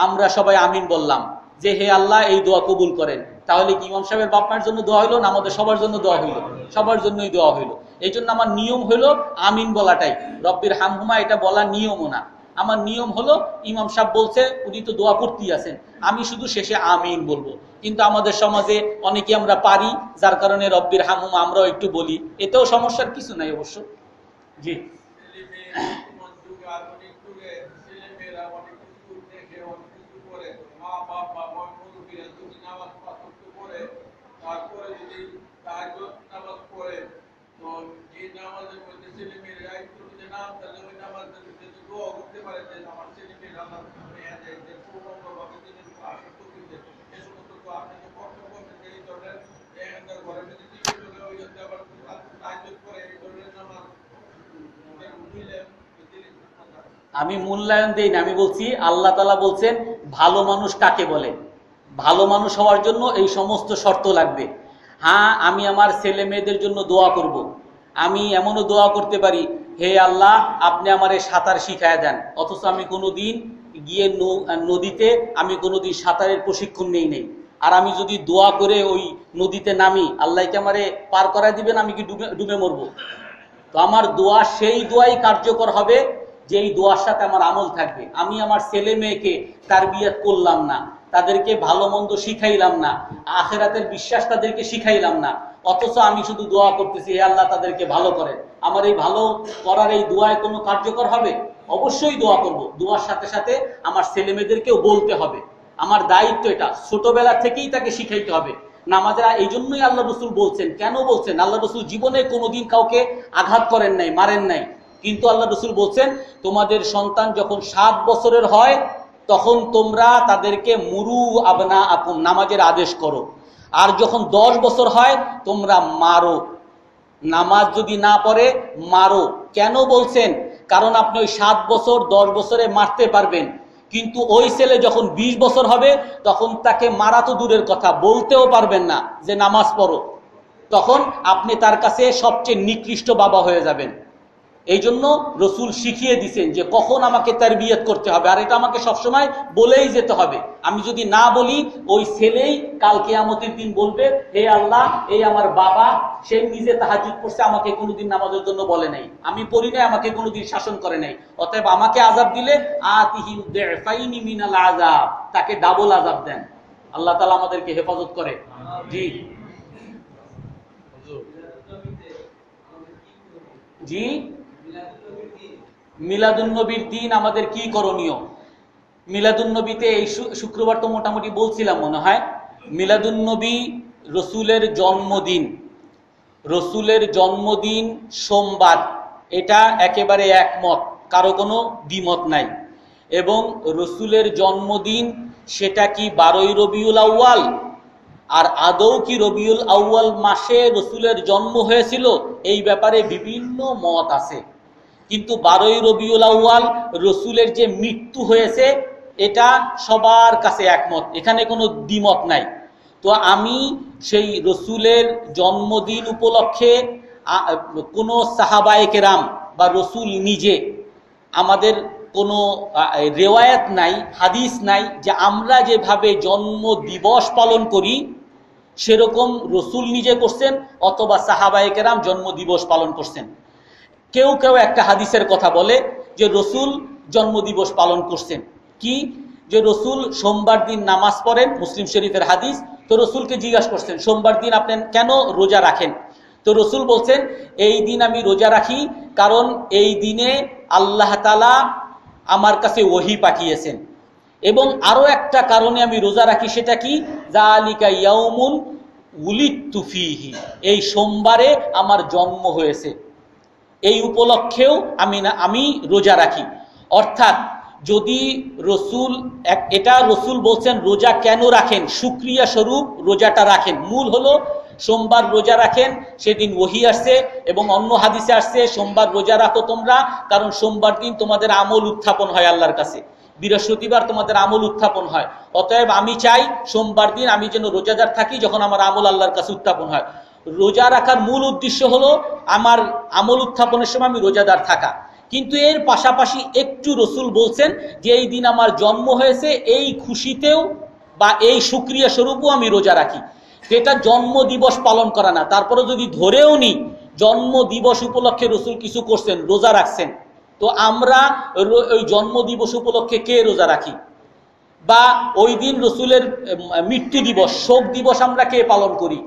আমরা সবাই আমিন বললাম যে হে আল্লাহ এই দোয়া কবুল করেন। তাহলে কি ইমাম সাহেবের বাপমার জন্য দোয়া হইলো না আমাদের সবার জন্য দোয়া হইলো? সবার জন্যই দোয়া হইলো। এই জন্য আমার নিয়ম হইলো আমিন বলাটাই, রব্বির হামহুমা এটা বলার নিয়মও না। আমার নিয়ম হলো ইমাম সাহেব বলছে, উনি তো দোয়া করতেই আছেন, আমি শুধু শেষে আমিন বলবো। কিন্তু আমাদের সমাজে অনেকে আমরা পারি, যার কারণে রব্বির হামহুমা আমরাও একটু বলি, এতেও সমস্যার কিছু নাই অবশ্য। জি তারপরে যদি তাহাজ্জুদ নামাজ পড়ে, তো এই নামাজের মধ্যে ছেলে মেয়েরা একটু যদি নাম তাহলে ওই নামাজের মধ্যে দোয়া করতে পারে যে আমার ছেলে মেয়েরা আল্লাহ যে পূর্ণভাবে তিনি আসক্ত করতে, এ সমস্ত তো আপনি যে বক্তব্য করছেন যে এই ধরনের ঘরের মধ্যে টিভি চলে ওই জন্য আবার তাহাজ্জুদ করে এই ধরনের নামাজ মিলে। আমি মূল্যায়ন দেই না, আমি বলছি আল্লাহ তাআলা বলছেন ভালো মানুষ কাকে বলে, ভালো মানুষ হওয়ার জন্য এই সমস্ত শর্ত লাগবে। হ্যাঁ, আমি আমার ছেলে মেয়েদের জন্য দোয়া করব, আমি এমনও দোয়া করতে পারি হে আল্লাহ আপনি আমারে সাঁতার শিখায় দেন, অথচ আমি কোনোদিন গিয়ে নদীতে আমি কোনোদিন সাঁতারের প্রশিক্ষণ নেই নেই, আর আমি যদি দোয়া করে ওই নদীতে নামি, আল্লাহ কি আমারে পার করায় দিবেন, আমি কি ডুবে ডুবে মরবো? তো আমার দোয়া সেই দোয়াই কার্যকর হবে যে এই দোয়ার সাথে আমার আমল থাকবে। আমি আমার ছেলে মেয়েকে তারবিয়াত করলাম না, তাদেরকে ভালো মন্দ শিখাইলাম না, আখিরাতের বিশ্বাস তাদেরকে শিখাইলাম না, অথচ আমি শুধু দোয়া করতেছি হে আল্লাহ তাদেরকে ভালো করেন, আমার এই ভালো করার এই দোয়ায় কোনো কার্যকর হবে? অবশ্যই দোয়া করব। দোয়ার সাথে সাথে আমার ছেলে মেয়েদেরকেও বলতে হবে, আমার দায়িত্ব এটা, ছোটবেলা থেকেই তাকে শিখাইতে হবে। নামাজের এই জন্যই আল্লাহ রসুল বলছেন, কেন বলছেন? আল্লাহ রসুল জীবনে কোনোদিন কাউকে আঘাত করেন নাই, মারেন নাই, কিন্তু আল্লাহ রসুল বলছেন তোমাদের সন্তান যখন 7 বছরের হয় তখন তোমরা তাদেরকে মুরু আবনা আকুম নামাজের আদেশ করো, আর যখন 10 বছর হয় তোমরা মারো, নামাজ যদি না পড়ে মারো। কেন বলছেন? কারণ আপনি ওই 7 বছর 10 বছরে মারতে পারবেন, কিন্তু ওই ছেলে যখন 20 বছর হবে তখন তাকে মারা তো দূরের কথা, বলতেও পারবেন না যে নামাজ পড়ো, তখন আপনি তার কাছে সবচেয়ে নিকৃষ্ট বাবা হয়ে যাবেন। এই জন্য রসুল শিখিয়ে দিছেন যে কখন আমাকে তারবিয়ত করতে হবে, আর এটা আমাকে সবসময় বলেই যেতে হবে। আমি যদি না বলি ওই ছেলেই কাল কিয়ামতের দিন বলবে হে আল্লাহ এই আমার বাবা, সে নিজে তাহাজ্জুদ পড়ছে, আমাকে কোনোদিন নামাজের জন্য বলে নাই, আমি পড়ি নাই, আমাকে কোনোদিন শাসন করে নাই, অতএব আমাকে আযাব দিলে আতিহিম দিফাইনি মিনাল আযাব, তাকে ডাবল আযাব দেন। আল্লাহ তাআলা আমাদেরকে হেফাজত করে। জি জি মিলাদুন্নবীর দিন আমাদের কি করণীয়? মিলাদুন্নবীতে এই শুক্রবার তো মোটামুটি বলছিলাম মনে হয়। মিলাদুন্নবী রসুলের জন্মদিন, রসুলের জন্মদিন সোমবার, এটা একেবারে একমত, কারো কোনো দ্বিমত নাই। এবং রসুলের জন্মদিন সেটা কি 12ই রবিউল আউয়াল, আর আদৌ কি রবিউল আউয়াল মাসে রসুলের জন্ম হয়েছিল, এই ব্যাপারে বিভিন্ন মত আছে। কিন্তু 12ই রবিউল আউয়াল রসুলের যে মৃত্যু হয়েছে এটা সবার কাছে একমত, এখানে কোনো দ্বিমত নাই। তো আমি সেই রসুলের জন্মদিন উপলক্ষে কোনো সাহাবায়ে কেরাম বা রসুল নিজে, আমাদের কোনো রেওয়ায়াত নাই, হাদিস নাই যে আমরা যেভাবে জন্ম দিবস পালন করি সেরকম রসুল নিজে করছেন অথবা সাহাবায়ে কেরাম জন্ম দিবস পালন করছেন। কেউ কেউ একটা হাদিসের কথা বলে যে রসুল জন্মদিবস পালন করছেন, কি যে রসুল সোমবার দিন নামাজ পড়েন, মুসলিম শরীফের হাদিস। তো রসুলকে জিজ্ঞাসা করছেন সোমবার দিন আপনি কেন রোজা রাখেন? তো রসুল বলছেন এই দিন আমি রোজা রাখি কারণ এই দিনে আল্লাহ তাআলা আমার কাছে ওহী পাঠিয়েছেন, এবং আরো একটা কারণে আমি রোজা রাখি, সেটা কি যালিকা ইয়াউমুন উলিদতু ফীহি, এই সোমবারে আমার জন্ম হয়েছে, এই উপলক্ষেও আমি রোজা রাখি। অর্থাৎ যদি রসুল এটা রসুল বলছেন রোজা কেন রাখেন, শুকরিয়া স্বরূপ রোজাটা রাখেন। মূল হলো সোমবার রোজা রাখেন, সেদিন ওহী আসছে, এবং অন্য হাদিসে আসছে সোমবার রোজা রাখো তোমরা কারণ সোমবার দিন তোমাদের আমল উত্থাপন হয় আল্লাহর কাছে, বৃহস্পতিবার তোমাদের আমল উত্থাপন হয়। অতএব আমি চাই সোমবার দিন আমি যেন রোজাদার থাকি যখন আমার আমল আল্লাহর কাছে উত্থাপন হয়। রোজা রাখার মূল উদ্দেশ্য হলো আমার আমল উত্থাপনের সময় আমি রোজাদার থাকা। কিন্তু এর পাশাপাশি একটু রসুল বলছেন যে এই দিন আমার জন্ম হয়েছে, এই খুশিতেও বা এই শুকরিয়া স্বরূপও আমি রোজা রাখি। এটা জন্ম দিবস পালন করা না, তারপরে যদি ধরেও নি জন্ম দিবস উপলক্ষে রসুল কিছু করছেন, রোজা রাখছেন, তো আমরা ওই জন্ম দিবস উপলক্ষে কে রোজা রাখি? বা ওই দিন রসুলের মৃত্যু দিবস, শোক দিবস আমরা কে পালন করি?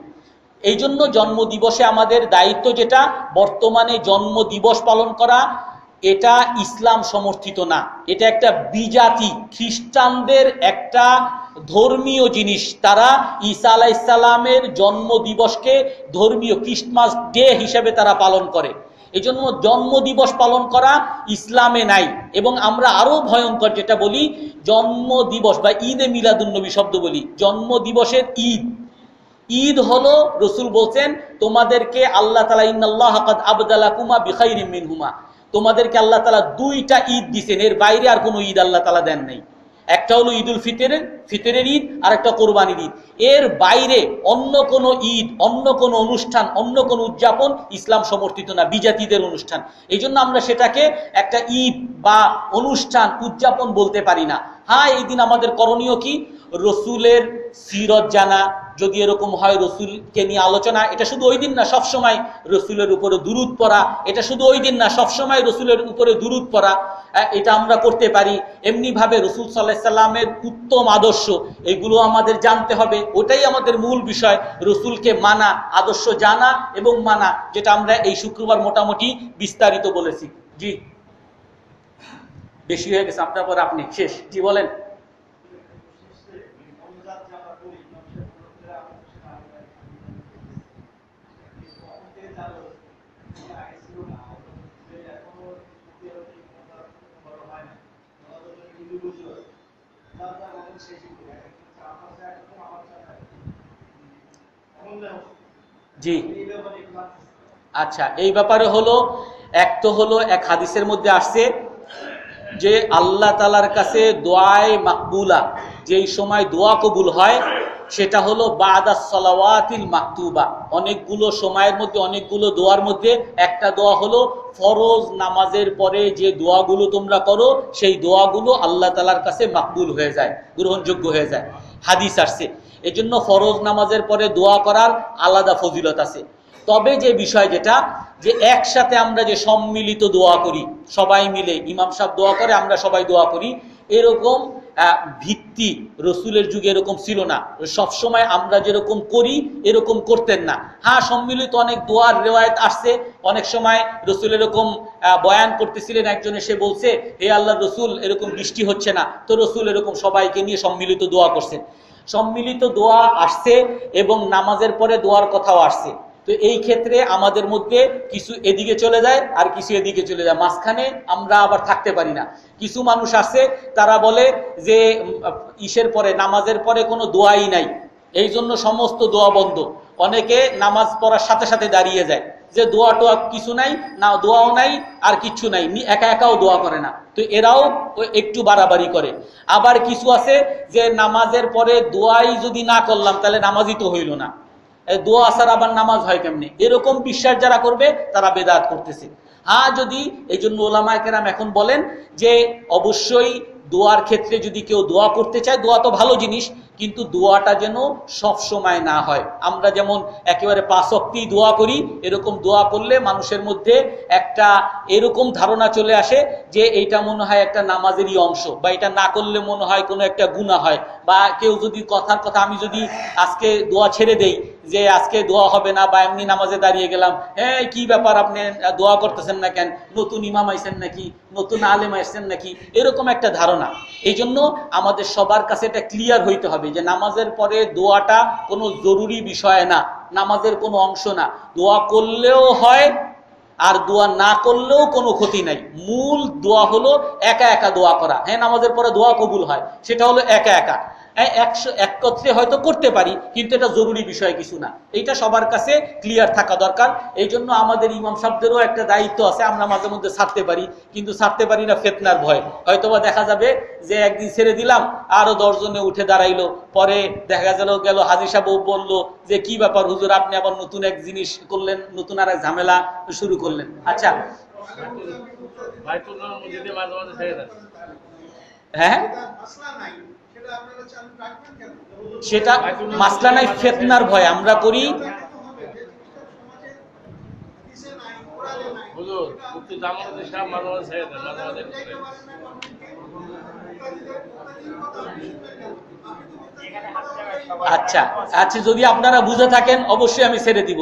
এই জন্য জন্ম দিবসে আমাদের দায়িত্ব, যেটা বর্তমানে জন্ম দিবস পালন করা এটা ইসলাম সমর্থিত না, এটা একটা বিজাতি, খ্রিস্টানদের একটা ধর্মীয় জিনিস। তারা ঈসা আলাইহিস সালামের জন্ম দিবসকে ধর্মীয় ক্রিসমাস ডে হিসেবে তারা পালন করে। এই জন্য জন্ম দিবস পালন করা ইসলামে নাই। এবং আমরা আরো ভয়ঙ্কর যেটা বলি, জন্ম দিবস বা ঈদে মিলাদুন্নবী শব্দ বলি, জন্ম দিবসের ঈদ। ঈদ হলো রসুল বলছেন তোমাদেরকে আল্লাহ তাআলা ইন্নাল্লাহা কাদ আবদালাকুমা বিখাইরিম মিনহুমা, তোমাদেরকে আল্লাহ তাআলা দুইটা ঈদ দিয়েছেন, এর বাইরে আর কোনো ঈদ আল্লাহ তাআলা দেন নাই। একটা হলো ঈদুল ফিতরের ঈদ, আর একটা কোরবানির ঈদ। এর বাইরে অন্য কোনো ঈদ, অন্য কোনো অনুষ্ঠান, অন্য কোনো উদযাপন ইসলাম সমর্থিত না, বিজাতিদের অনুষ্ঠান। এই জন্য আমরা সেটাকে একটা ঈদ বা অনুষ্ঠান উদযাপন বলতে পারি না। হ্যাঁ, এই দিন আমাদের করণীয় কি? রসুলের সিরত জানা, যদি এরকম হয় রসুলকে নিয়ে আলোচনা, এটা শুধু ওই দিন না, সবসময় রসুলের উপরে দুরূদ পড়া, এটা শুধু ওই দিন না, সবসময় রসুলের উপরে দুরূদ পড়া, এটা আমরা করতে পারি। এমনি ভাবে রসুল সাল্লাল্লাহু আলাইহি সাল্লামের উত্তম আদর্শ, এগুলো আমাদের জানতে হবে, ওটাই আমাদের মূল বিষয়। রসুলকে মানা, আদর্শ জানা এবং মানা, যেটা আমরা এই শুক্রবার মোটামুটি বিস্তারিত বলেছি। জি, বেশি হয়ে গেছে, আপনার পর আপনি শেষ। জি বলেন। জি, আচ্ছা, এই ব্যাপারে হলো এক হাদিসের মধ্যে আসছে যে আল্লাহ তাআলার কাছে দোয়ায়ে মাকবুলা, যেই সময় দোয়া কবুল হয় সেটা হলো বাদাস সালাওয়াতিল মাকতুবা। অনেকগুলো সময়ের মধ্যে, অনেকগুলো দোয়ার মধ্যে একটা দোয়া হলো ফরজ নামাজের পরে যে দোয়াগুলো তোমরা করো, সেই দোয়াগুলো আল্লাহ তাআলার কাছে মাকবুল হয়ে যায়, গ্রহণযোগ্য হয়ে যায়। হাদিস আসছে। এজন্য ফরজ নামাজের পরে দোয়া করার আলাদা ফজিলত আছে। তবে যে বিষয় যেটা, যে একসাথে আমরা যে সম্মিলিত দোয়া করি, সবাই মিলে ইমাম সাহেব দোয়া করে, আমরা সবাই দোয়া করি, এরকম ভিত্তি রসুলের যুগে এরকম ছিল না। সবসময় আমরা যেরকম করি এরকম করতেন না। হ্যাঁ, সম্মিলিত অনেক দোয়ার রেওয়ায়েত আসছে। অনেক সময় রসুল এরকম বয়ান করতেছিলেন, একজন এসে বলছে, হে আল্লাহর রসুল, এরকম বৃষ্টি হচ্ছে না, তো রসুল এরকম সবাইকে নিয়ে সম্মিলিত দোয়া করছেন। সম্মিলিত দোয়া আসছে এবং নামাজের পরে দোয়ার কথাও আসছে। তো এই ক্ষেত্রে আমাদের মধ্যে কিছু এদিকে চলে যায় আর কিছু এদিকে চলে যায়, মাঝখানে আমরা আবার থাকতে পারি না। কিছু মানুষ আছে, তারা বলে যে ইসের পরে, নামাজের পরে কোনো দোয়াই নাই, এই জন্য সমস্ত দোয়া বন্ধ। অনেকে নামাজ পড়ার সাথে সাথে দাঁড়িয়ে যায়, যে দোয়া টোয়া কিছু নাই, না দোয়াও নাই আর কিচ্ছু নাই, একা একাও দোয়া করে না। তো এরাও একটু বাড়াবাড়ি করে। আবার কিছু আছে যে নামাজের পরে দোয়াই যদি না করলাম তাহলে নামাজই তো হইল না, দোয়া আসার আবার নামাজ হয় কেমনে, এরকম বিশ্বাস যারা করবে তারা বেদাত করতেছে। হ্যাঁ, যদি এই জন্য ওলামায়ে কেরাম এখন বলেন যে অবশ্যই দোয়ার ক্ষেত্রে যদি কেউ দোয়া করতে চায়, দোয়া তো ভালো জিনিস, কিন্তু দোয়াটা যেন সব সময় না হয়। আমরা যেমন একেবারে 5 ওয়াক্তই দোয়া করি, এরকম দোয়া করলে মানুষের মধ্যে একটা এরকম ধারণা চলে আসে যে এইটা মনে হয় একটা নামাজেরই অংশ, বা এটা না করলে মনে হয় কোনো একটা গুনাহ হয়। বা কেউ যদি কথার কথা, আমি যদি আজকে দোয়া ছেড়ে দেই যে আজকে দোয়া হবে না, বা এমনি নামাজে দাঁড়িয়ে গেলাম, হ্যাঁ কি ব্যাপার আপনি দোয়া করতেছেন না কেন, নতুন ইমাম আইছেন নাকি, নতুন আলেম আইছেন নাকি, এরকম একটা ধারণা। এই জন্য আমাদের সবার কাছে এটা ক্লিয়ার হইতে হবে যে নামাজের পরে দোয়াটা কোনো জরুরি বিষয় না, নামাজের কোনো অংশ না। দোয়া করলেও হয় আর দোয়া না করলেও কোনো ক্ষতি নাই। মূল দোয়া হলো একা একা দোয়া করা। হ্যাঁ, নামাজের পরে দোয়া কবুল হয়, সেটা হলো একা একা। একত্রে হয়তো করতে পারি, কিন্তু এটা জরুরি বিষয় কিছু না। এইটা সবার কাছে ক্লিয়ার থাকা দরকার। এই জন্য আমাদের ইমাম সাহেবদেরও একটা দায়িত্ব আছে। আমরা মাঝে মধ্যে ছাড়তে পারি, কিন্তু ছাড়তে পারি না ফিতনার ভয়। হয়তোবা দেখা যাবে যে একদিন ছেড়ে দিলাম, আরো 10 জনে উঠে দাঁড়াইলো, পরে দেখা গেল হাজী সাহেব বললো যে কি ব্যাপার হুজুর, আপনি আবার নতুন এক জিনিস করলেন, নতুন আর এক ঝামেলা শুরু করলেন। আচ্ছা, হ্যাঁ, সেটা মাসলা নাই, ফিতনার ভয় আমরা করি। আচ্ছা আচ্ছা, যদি আপনারা বুঝে থাকেন অবশ্যই আমি ছেড়ে দিব।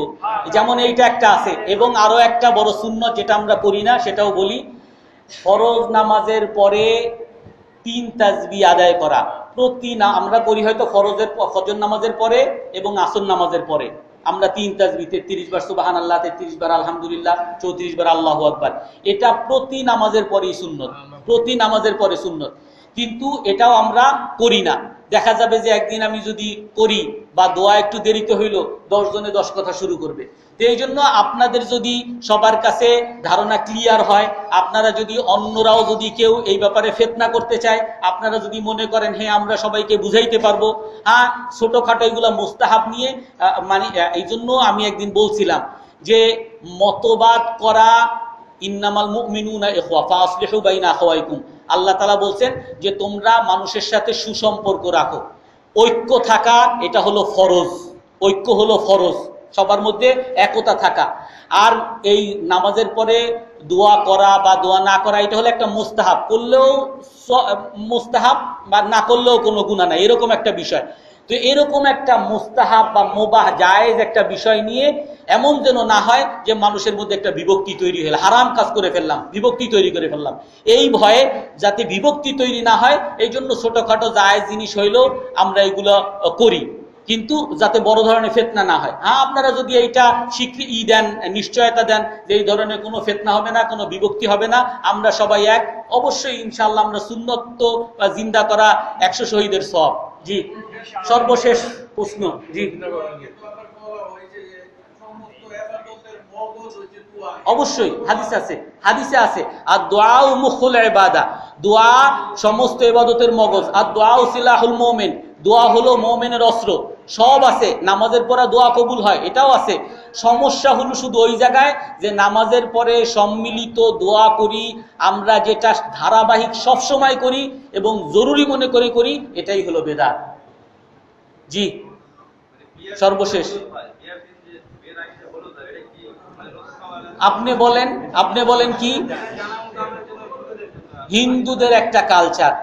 যেমন এইটা একটা আছে, এবং আরো একটা বড় সুন্নত যেটা আমরা করি না সেটাও বলি। ফরজ নামাজের পরে 3 তাসবিহ আদায় করা। আমরা করি হয়তো ফজর নামাজের পরে এবং আসর নামাজের পরে আমরা 3 তাসবিহ, 33 বার সুবহানাল্লাহ, 33 বার আলহামদুলিল্লাহ, 34 বার আল্লাহু আকবার। এটা প্রতি নামাজের পরেই সুন্নত, প্রতি নামাজের পরে সুন্নত। কিন্তু এটাও আমরা করি না। দেখা যাবে যে একদিন আমি যদি করি বা দোয়া একটু দেরিতে হইল, 10 জনে 10 কথা শুরু করবে। তো এই জন্য আপনাদের যদি সবার কাছে ধারণা ক্লিয়ার হয়, আপনারা যদি অন্যরাও যদি কেউ এই ব্যাপারে ফিতনা করতে চায়, আপনারা যদি মনে করেন হ্যাঁ আমরা সবাইকে বুঝাইতে পারবো, হ্যাঁ ছোটখাটো এগুলা মুস্তাহাব নিয়ে মানে এই জন্য আমি একদিন বলছিলাম যে মতবাদ করা, ইন্নামাল মুমিনুনা ইখওয়া ফাসলিহু বাইনা আখাওয়াইকুম, আল্লাহ তাআলা বলছেন যে তোমরা মানুষের সাথে সুসম্পর্ক রাখো, ঐক্য থাকা এটা হলো ফরজ, ঐক্য হলো ফরজ, সবার মধ্যে একতা থাকা। আর এই নামাজের পরে দোয়া করা বা দোয়া না করা এটা হলো একটা মুস্তাহাব, করলেও মুস্তাহাব বা না করলেও কোনো গুনাহ নাই, এরকম একটা বিষয়। তো এরকম একটা মুস্তাহাব বা মুবাহ জায়েজ একটা বিষয় নিয়ে এমন যেন না হয় যে মানুষের মধ্যে একটা বিভক্তি তৈরি হলো, হারাম কাজ করে ফেললাম, বিভক্তি তৈরি করে ফেললাম। এই ভয়ে যাতে বিভক্তি তৈরি না হয়, এই জন্য ছোটখাটো জায়েজ জিনিস হইলেও আমরা এগুলো করি, কিন্তু যাতে বড় ধরনের ফিতনা না হয়। হ্যাঁ, আপনারা যদি এইটা স্বীকৃতি দেন, নিশ্চয়তা দেন যে এই ধরনের কোনো ফিতনা হবে না, কোনো বিভক্তি হবে না, আমরা সবাই এক, অবশ্যই ইনশাআল্লাহ আমরা সুন্নত বা জিন্দা করা 100 শহীদের সওয়াব। জি, সর্বশেষ প্রশ্ন। জি, অবশ্যই হাদিসে আছে আর দুআউ মুখুল ইবাদা, দোয়া সমস্ত ইবাদতের মগজ। আর দুআউ সিলাহুল মুমিন, দোয়া হলো মুমিনের অস্ত্র। সব আছে, নামাজের পরে দোয়া কবুল হয় এটাও আছে। সমস্যা হলো শুধু ওই জায়গায় যে নামাজের পরে সম্মিলিত দোয়া করি আমরা, যেটা ধারাবাহিক সব সময় করি এবং জরুরি মনে করি, এটাই হলো বেদাত। জি, সর্বশেষ আপনি বলেন কি? হিন্দুদের একটা কালচার,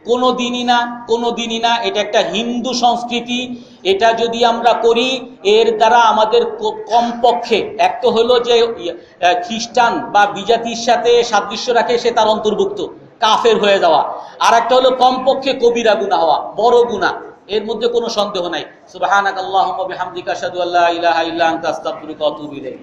কোনোদিনই না। এটা একটা হিন্দু সংস্কৃতি। এটা যদি আমরা করি, এর দ্বারা আমাদের কমপক্ষে একটা হলো যে খ্রিস্টান বা বিজাতির সাথে সাদৃশ্য রাখে, সে তার অন্তর্ভুক্ত, কাফের হয়ে যাওয়া। আর একটা হলো কমপক্ষে কবিরা গুনাহ হওয়া, বড় গুনাহ, এর মধ্যে কোনো সন্দেহ নাই। সুবহানাকাল্লাহুম্মা বিহামদিকা আশহাদু আল্লা ইলাহা ইল্লা আনতা আস্তাগফিরুকা ওয়া আতুবু ইলাইক।